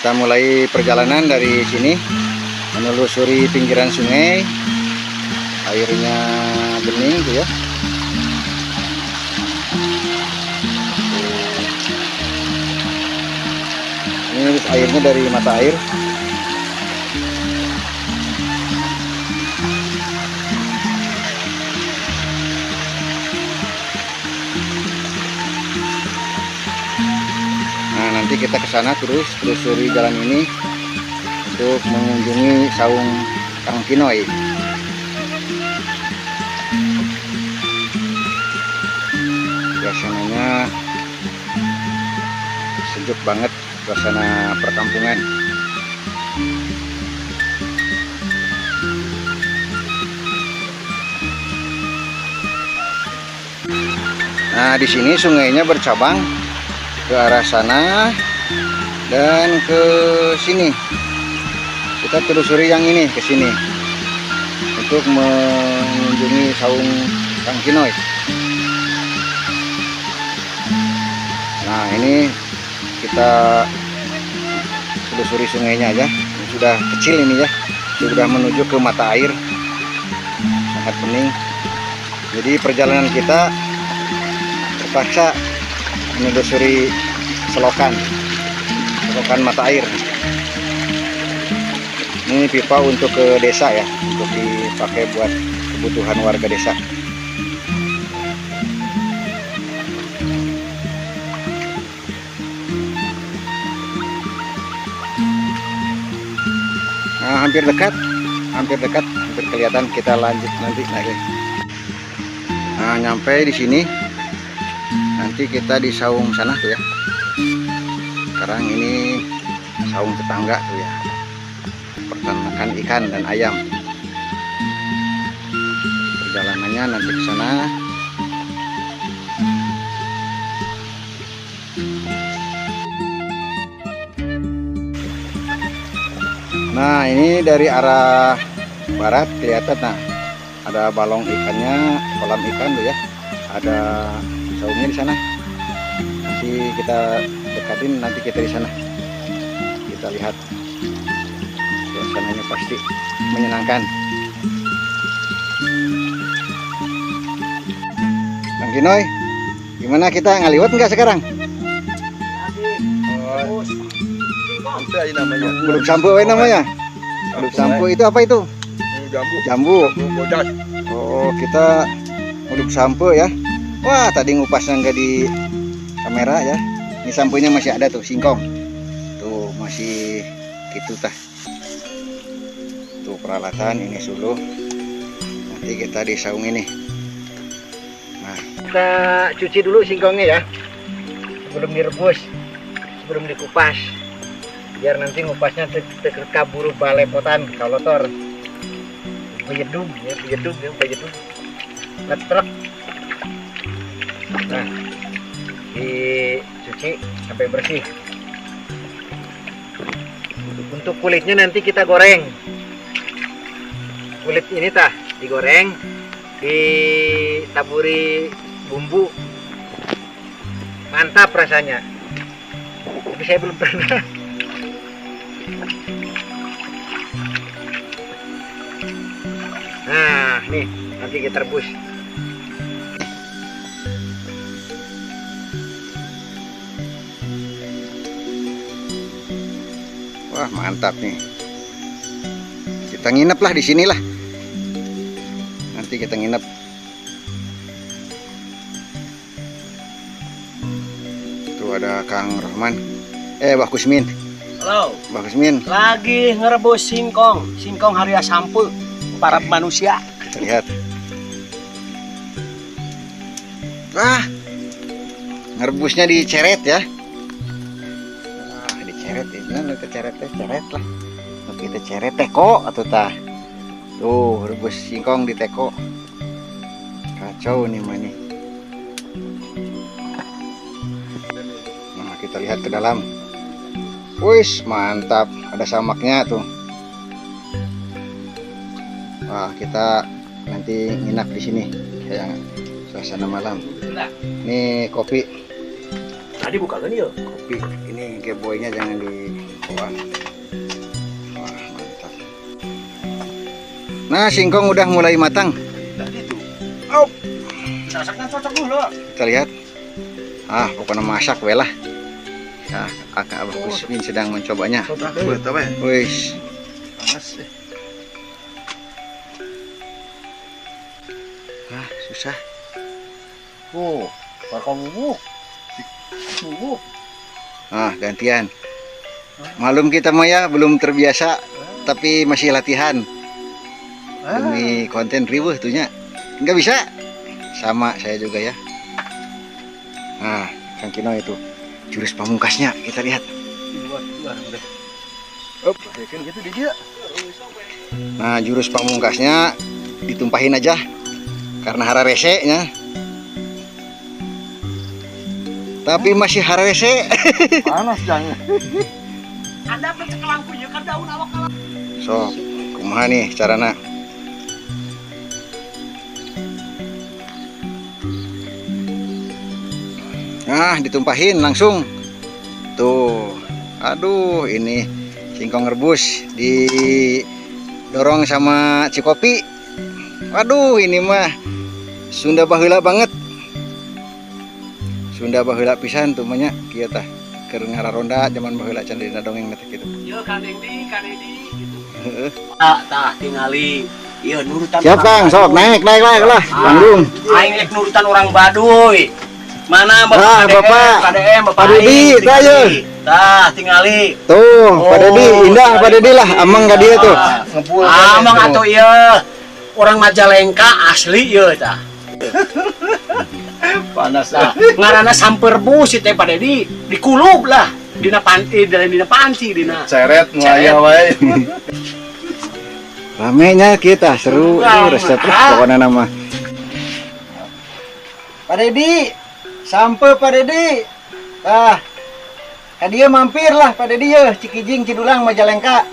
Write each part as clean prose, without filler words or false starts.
Kita mulai perjalanan dari sini menelusuri pinggiran sungai. Airnya bening tuh ya. Ini airnya dari mata air. Nah, nanti kita ke sana terus telusuri jalan ini untuk mengunjungi saung Kang Kinoy. Suasananya sejuk banget, suasana perkampungan. Nah, di sini sungainya bercabang ke arah sana dan ke sini. Kita telusuri yang ini ke sini untuk mengunjungi saung Kang Kinoy. Nah, ini kita telusuri sungainya aja. Sudah kecil ini ya, sudah menuju ke mata air, sangat bening. Jadi perjalanan kita terpaksa menelusuri selokan mata air. Ini pipa untuk ke desa ya, untuk dipakai buat kebutuhan warga desa. Nah, hampir dekat, hampir kelihatan. Kita lanjut nanti naik. Nah, nyampe di sini. Nanti kita di saung sana tuh ya. Sekarang ini saung tetangga tuh ya. Peternakan ikan dan ayam. Perjalanannya nanti ke sana. Nah, ini dari arah barat kelihatan. Nah, ada balong ikannya, kolam ikan tuh ya. Ada saungnya di sana. Nanti kita dekatin, nanti kita di sana. Kita lihat. Suasananya pasti menyenangkan. Kang Kinoy, gimana, kita ngaliwat nggak sekarang? Belum sampo namanya. Belum sampo itu apa itu? Jambu. Oh, kita belum sampo ya. Wah, tadi ngupasnya nggak di kamera ya. Ini samponya masih ada tuh, singkong. Tuh masih gitu tah. Tuh peralatan, ini suluh. Nanti kita di saung ini. Nah, kita cuci dulu singkongnya ya. Sebelum direbus, sebelum dikupas. Biar nanti ngupasnya kaburu balepotan kalotor. Bejedung ya, bejedung. Letrek. Nah, dicuci sampai bersih. Untuk kulitnya nanti kita goreng. Kulit ini tah digoreng, ditaburi bumbu. Mantap rasanya. Tapi saya belum pernah. Nah, nih nanti kita rebus. Wah, mantap nih. Kita nginep lah di sinilah. Nanti kita nginep. Tuh ada Kang Rohman. Mbah Kusmin. Halo. Mbah Kusmin. Lagi ngerebus singkong haria sampu para manusia. Kita lihat. Wah, ngerebusnya diceret ya. Ceret ini ceret lah. Kita ceret teko atau tah. Tuh, rebus singkong di teko. Kacau nih mah nih. Nah, kita lihat ke dalam. Wis, mantap. Ada samaknya tuh. Wah, kita nanti nginap di sini kayak suasana malam. Ini kopi. Tadi buka kan ya? Kopi. Ini geboynya jangan di Wah, mantap. Nah, singkong udah mulai matang. Tadi tuh. Oh. Masaknya cocok dulu. Kita lihat. Pokoknya masak we lah. Nah, Kakak Abah Kusmin sedang mencobanya. Wis. Panas deh. Susah. Oh, bakal bubuk. Bubuk. Gantian. Malum kita Maya belum terbiasa, tapi masih latihan. Demi konten riweuh tuhnya. Enggak bisa. Sama saya juga ya. Kang Kino itu jurus pamungkasnya, kita lihat. Nah, jurus pamungkasnya ditumpahin aja karena hara resenya. Tapi masih hara rese. Panas jangan. Anda pencet lampu ya kan daun awak. So, kumaha nih carana? Ditumpahin langsung. Tuh. Aduh, ini singkong rebus didorong sama Cikopi. Waduh, ini mah Sunda baheula banget. Sunda baheula pisan tuh manya kieu tah. Keur ngararonda zaman baheula can dina dongeng teh kitu. Ieu kan Edi gitu. Heeh. Tah tingali ieu nurutan. Siap Kang, sok naik lah panggung. Aing rek nurutan orang Baduy. Mana Bapak Dedi, tah tingali. Tuh, Pak Dedi, indah Pak Dedi lah, amang ka dia tuh. Amang atuh ieu orang Majalengka asli ieu tah. Panas lah. Ngaranna samper bus teh Pak Dedi, dikulub lah dina panti dina. Ceret mulaya wae. Ramenya kita seru, resep lah pokoknya nama. Pak Dedi, sampai Pak Dedi. Dia mampir lah Pak Dedi ya, Cikijing Cidulang Majalengka.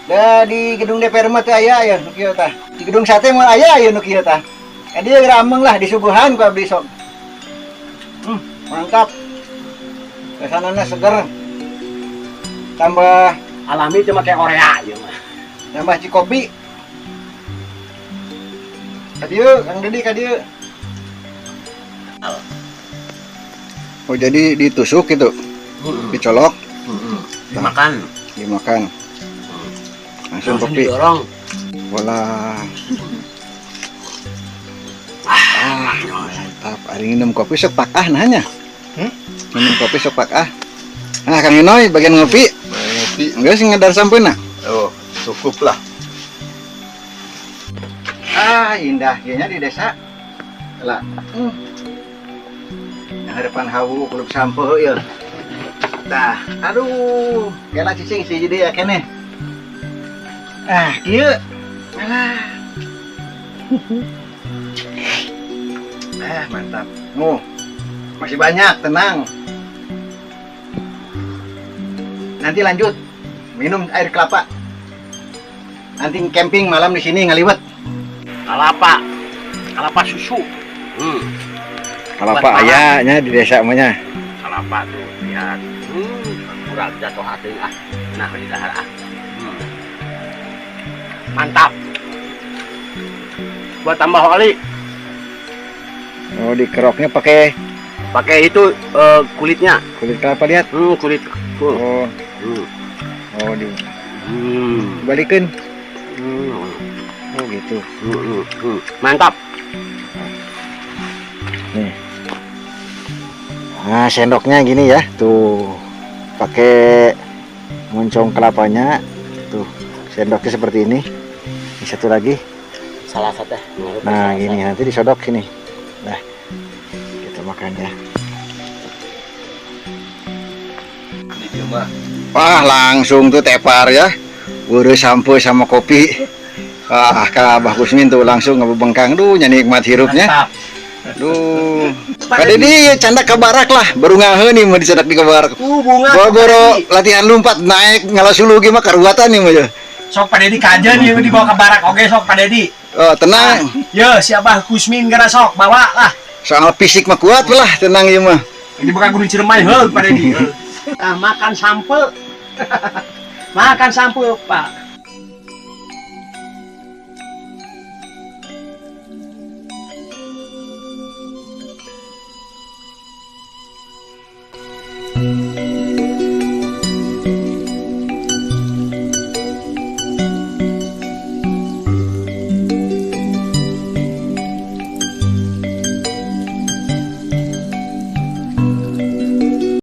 Da di gedung DPR mah teh aya ya nu kieu tah. Di gedung sate mah aya ya nu kieu tah. Dia rameng lah di subuhan ku abdi sok. Mantap. Kesanana seger. Tambah Alami cuma kayak Korea ya mah. Tambah Cikopi. Kadieu Kang Dedi kadieu. Oh jadi ditusuk gitu, dicolok, dimakan, langsung kopi. Didorong. Wala. Mantap. Ari minum kopi sok pak nanya. Minum kopi sok pak. Nah Kang Inoy bagian ngopi. Enggak sih ngedar sampeuna. Oh cukup lah. Indah kayaknya di desa. Lah. Harapan hawu kulub sampo ya. Tah, aduh, kena cicing sih jadi ya kene. Kieu. Alah. Mantap. Masih banyak, tenang. Nanti lanjut minum air kelapa. Nanti camping malam di sini ngaliwet. Kelapa susu. Kelapa ayahnya di desa namanya. Kelapa tuh lihat. Kurang jatuh hati Nah di dahar Mantap. Buat tambah oli. Oh dikeroknya pakai itu kulitnya. Kulit kelapa lihat. Kulit. Oh di balikin. Oh gitu. Mantap. Nih. Sendoknya gini ya, tuh pakai moncong kelapanya, tuh sendoknya seperti ini. Ini satu lagi. Salah satu. Nah gini nanti disodok sini. Nah kita makan ya. Wah langsung tuh tepar ya, urus sampo sama kopi. Kak Abah Kusmin tuh langsung ngebengkang, nyanyi nikmat hirupnya. Duh, Pak Dedi canda ke barak lah, baru ngahe nih mau dicedak di ke barak. Boro latihan lompat naik ngalasulu gimana karuatan nih mah. Sok Pak Dedi kajen nih dibawa ke barak. Oke sok Pak Dedi. Oh tenang. Ya siapa Kusmin gara sok bawa lah. Soal fisik mah kuat lah, tenang ya mah. Ini bukan guru Ciremai heuh Pak Dedi. Makan sampel Makan sampo, Pak.